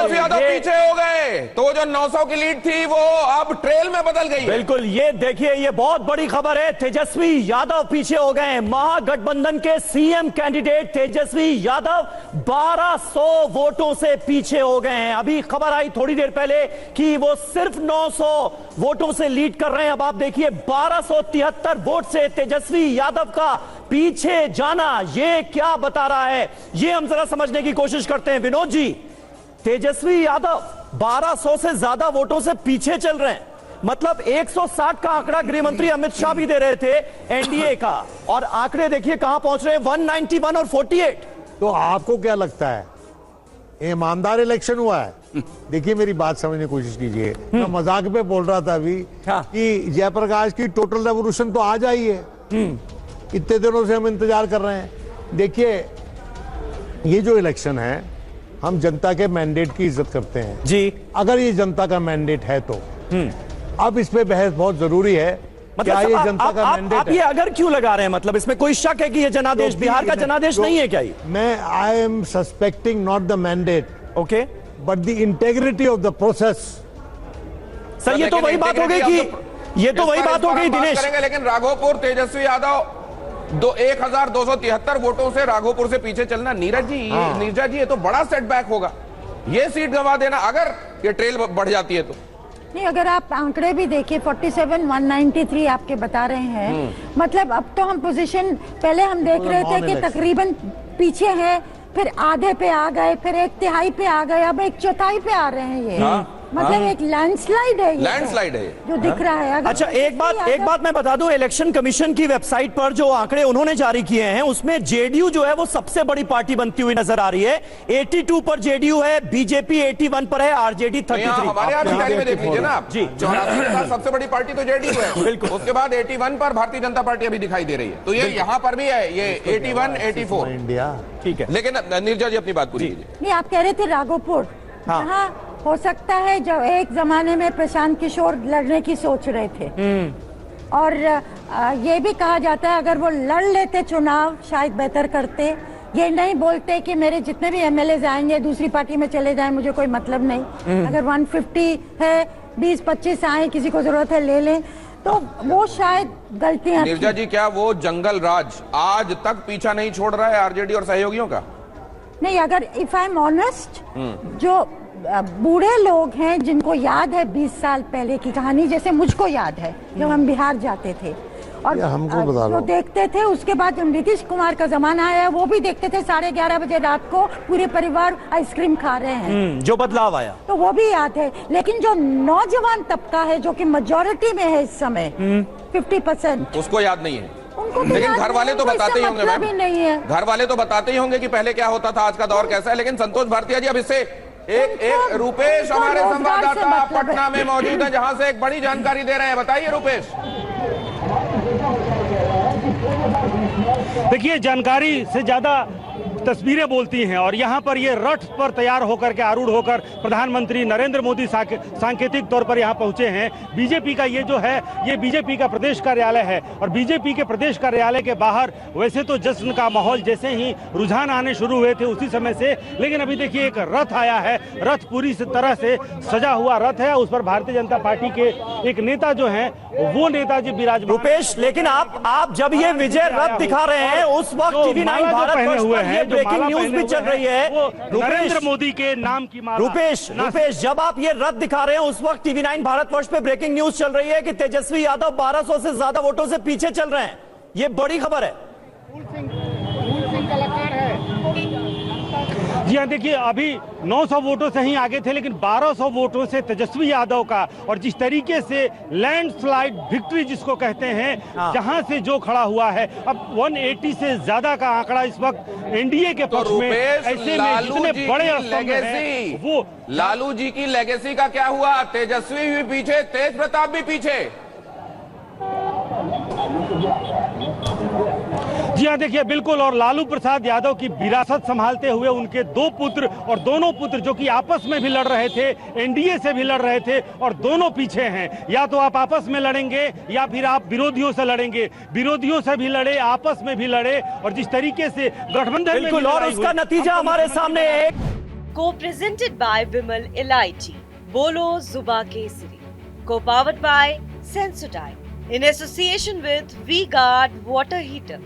तेजस्वी यादव पीछे हो गए, तो जो 900 की लीड थी वो अब ट्रेल में बदल गई। बिल्कुल, ये देखिए, ये बहुत बड़ी खबर है। तेजस्वी यादव पीछे हो गए। महागठबंधन के सीएम कैंडिडेट तेजस्वी यादव 1200 वोटों से पीछे हो गए हैं। अभी खबर आई थोड़ी देर पहले कि वो सिर्फ 900 वोटों से लीड कर रहे हैं। अब आप देखिए 1273 वोट से तेजस्वी यादव का पीछे जाना, ये क्या बता रहा है, ये हम जरा समझने की कोशिश करते हैं। विनोद जी, तेजस्वी यादव 1200 से ज्यादा वोटों से पीछे चल रहे हैं, मतलब 160 का आंकड़ा गृह मंत्री अमित शाह भी दे रहे थे एनडीए का, और आंकड़े देखिए कहां पहुंच रहे हैं, 191 और 48। तो आपको क्या लगता है ईमानदार इलेक्शन हुआ है? देखिए मेरी बात समझने की कोशिश कीजिए। मैं मजाक में बोल रहा था अभी कि जयप्रकाश की टोटल रेवोल्यूशन तो आज आई है। इतने दिनों से हम इंतजार कर रहे हैं। देखिए ये जो इलेक्शन है, हम जनता के मैंडेट की इज्जत करते हैं जी। अगर ये जनता का मैंडेट है तो अब इस पे बहस बहुत जरूरी है। मतलब क्या ये जनता का मैंडेट आप ये अगर क्यों लगा रहे हैं, मतलब इसमें कोई शक है कि ये जनादेश बिहार का जनादेश नहीं है क्या? ये मैं I am suspecting not the mandate, okay, but the integrity of the process. Sir ये तो वही बात हो गई कि ये तो वही बात हो गई दिनेश। लेकिन राघोपुर तेजस्वी यादव 1273 वोटों से राघोपुर से पीछे चलना, नीरज जी ये तो बड़ा सेटबैक होगा। ये सीट गंवा देना अगर ये ट्रेल बढ़ जाती है तो। नहीं, अगर आप आंकड़े भी देखिए 47 193 आपके बता रहे हैं, मतलब अब तो हम पोजीशन पहले हम देख रहे थे कि तकरीबन पीछे है, फिर आधे पे आ गए, फिर 1/3 पे आ गए, अब 1/4 पे आ रहे हैं। ये मतलब एक लैंडस्लाइड है, लैंडस्लाइड है जो दिख रहा है। अच्छा एक बात मैं बता दूं, इलेक्शन कमीशन की वेबसाइट पर जो आंकड़े उन्होंने जारी किए हैं उसमें जेडीयू जो है वो सबसे बड़ी पार्टी बनती हुई नजर आ रही है। 82 पर जेडीयू है, बीजेपी 81 पर है, आरजेडी 33। हमारे यहाँ में देख लीजिए ना आप जी, 84 के साथ सबसे बड़ी पार्टी तो जेडीयू है। बिल्कुल, उसके बाद 81 पर भारतीय जनता पार्टी अभी दिखाई दे रही है, तो ये यहाँ पर भी है, ये 81 84 इंडिया। ठीक है, लेकिन नीरजा जी अपनी बात पूरी कीजिए। नहीं, आप कह रहे थे राघोपुर, हाँ हो सकता है जब एक जमाने में प्रशांत किशोर लड़ने की सोच रहे थे, और ये भी कहा जाता है अगर वो लड़ लेते चुनाव शायद बेहतर करते। ये नहीं बोलते कि मेरे जितने भी एमएलए आएंगे दूसरी पार्टी में चले जाएं, मुझे कोई मतलब नहीं। अगर 150 है, 20-25 आए, किसी को जरूरत है ले लें, तो वो शायद गलतियां। नीरजा जी, क्या वो जंगल राज आज तक पीछा नहीं छोड़ रहा है आरजेडी और सहयोगियों का? नहीं, अगर इफ आई एम ऑनेस्ट, जो बूढ़े लोग हैं जिनको याद है 20 साल पहले की कहानी, जैसे मुझको याद है जब हम बिहार जाते थे और हमको बता जो देखते थे, उसके बाद जब नीतीश कुमार का जमाना आया वो भी देखते थे 11:30 बजे रात को पूरे परिवार आइसक्रीम खा रहे हैं, जो बदलाव आया तो वो भी याद है। लेकिन जो नौजवान तबका है जो कि मेजोरिटी में है इस समय 50%, उसको याद नहीं है। उनको तो लेकिन घर वाले तो बताते ही होंगे मैम, नहीं है। घर वाले तो बताते ही होंगे कि पहले क्या होता था, आज का दौर कैसा है। लेकिन संतोष भारतीय जी, अब इससे एक रुपेश हमारे संवाददाता पटना में मौजूद है, जहां से एक बड़ी जानकारी दे रहे हैं। बताइए रुपेश। देखिए, जानकारी से ज्यादा तस्वीरें बोलती हैं, और यहाँ पर ये रथ पर तैयार होकर के आरूढ़ होकर प्रधानमंत्री नरेंद्र मोदी सांकेतिक तौर पर यहाँ पहुंचे हैं। बीजेपी का ये जो है, ये बीजेपी का प्रदेश कार्यालय है, और बीजेपी के प्रदेश कार्यालय के बाहर वैसे तो जश्न का माहौल जैसे ही रुझान आने शुरू हुए थे उसी समय से, लेकिन अभी देखिए एक रथ आया है। रथ पूरी तरह से सजा हुआ रथ है, उस पर भारतीय जनता पार्टी के एक नेता जो है वो नेताजी विराजमान। रुपेश, लेकिन आप जब ये विजय रथ दिखा रहे हैं उस वक्त टीवी9 भारत पहने हुए हैं, ब्रेकिंग न्यूज भी चल रही है, नरेंद्र मोदी के नाम की माला। रुपेश, जब आप ये रथ दिखा रहे हैं उस वक्त टीवी9 भारतवर्ष पे ब्रेकिंग न्यूज चल रही है कि तेजस्वी यादव 1200 से ज्यादा वोटों से पीछे चल रहे हैं। ये बड़ी खबर है। जी हाँ, देखिए अभी 900 वोटों से ही आगे थे, लेकिन 1200 वोटों से तेजस्वी यादव का, और जिस तरीके से लैंडस्लाइड विक्ट्री जिसको कहते हैं, जहां से जो खड़ा हुआ है, अब 180 से ज्यादा का आंकड़ा इस वक्त एनडीए के पक्ष में। ऐसे में जितने बड़े स्तंभ हैं, वो लालू जी की लेगेसी का क्या हुआ? तेजस्वी भी पीछे, तेज प्रताप भी पीछे। जी हाँ, देखिए बिल्कुल, और लालू प्रसाद यादव की विरासत संभालते हुए उनके 2 पुत्र, और दोनों पुत्र जो कि आपस में भी लड़ रहे थे, एनडीए से भी लड़ रहे थे, और दोनों पीछे हैं। या तो आप आपस में लड़ेंगे या फिर आप विरोधियों से लड़ेंगे। विरोधियों से भी लड़े, आपस में भी लड़े, और जिस तरीके से गठबंधन में, और उसका नतीजा हमारे सामने है। Co-presented by Vimal Elaichi, Bolo Zuba Kesari. Co-powered by Sensodyne in association with V-Guard Water Heater.